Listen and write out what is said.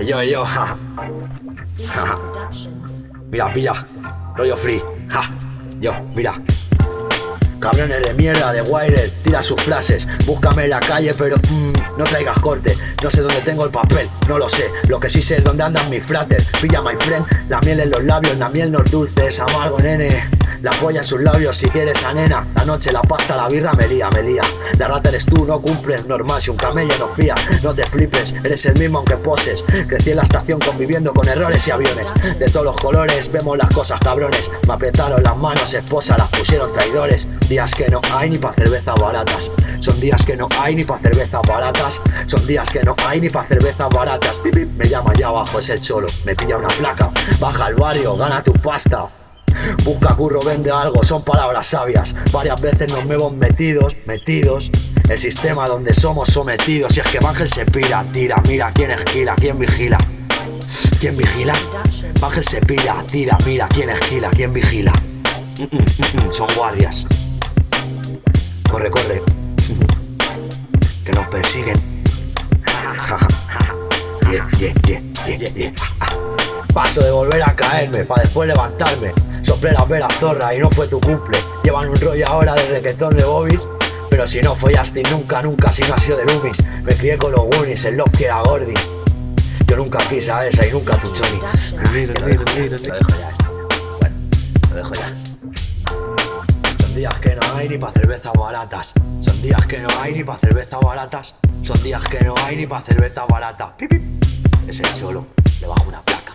Yo, ja. Ja. Mira, pilla, rollo free, ja. Yo, mira. Cabrones de mierda de Wire, tira sus frases. Búscame en la calle, pero no traigas corte. No sé dónde tengo el papel, no lo sé. Lo que sí sé es dónde andan mis frates. Pilla, my friend, la miel en los labios. La miel no es dulce, es amargo, nene. La polla en sus labios, si quieres a nena. La noche, la pasta, la birra, me lía. La rata eres tú, no cumples, normal. Si un camello no fía, no te flipes. Eres el mismo aunque poses. Crecí en la estación conviviendo con errores y aviones. De todos los colores, vemos las cosas, cabrones. Me apretaron las manos, esposa, las pusieron traidores. Días que no hay ni pa' cervezas baratas. Son días que no hay ni pa' cervezas baratas. Son días que no hay ni pa' cervezas baratas. Pip, pip. Me llama allá abajo, es el cholo. Me pilla una placa, baja al barrio, gana tu pasta. Busca curro, vende algo, son palabras sabias. Varias veces nos hemos metidos. El sistema donde somos sometidos. Y es que Ángel se pira, tira, mira quién esquila, quién vigila. ¿Quién vigila? Ángel se pira, tira, mira quién esquila, quién vigila. Son guardias. Corre, que nos persiguen. Yeah. Paso de volver a caerme, pa' después levantarme. Soplé las velas zorra y no fue tu cumple. Llevan un rollo ahora desde que son de Bobis. Pero si no follaste nunca, si no ha sido de Loomis. Me crié con los Goonies, el Lock que era Gordy. Yo nunca quise a esa y nunca a tu Johnny. Lo dejo ya. Son días que no hay ni pa' cervezas baratas. Son días que no hay ni pa' cervezas baratas. Son días que no hay ni pa' cervezas baratas. Pip, pip. Es el cholo, le bajo una placa.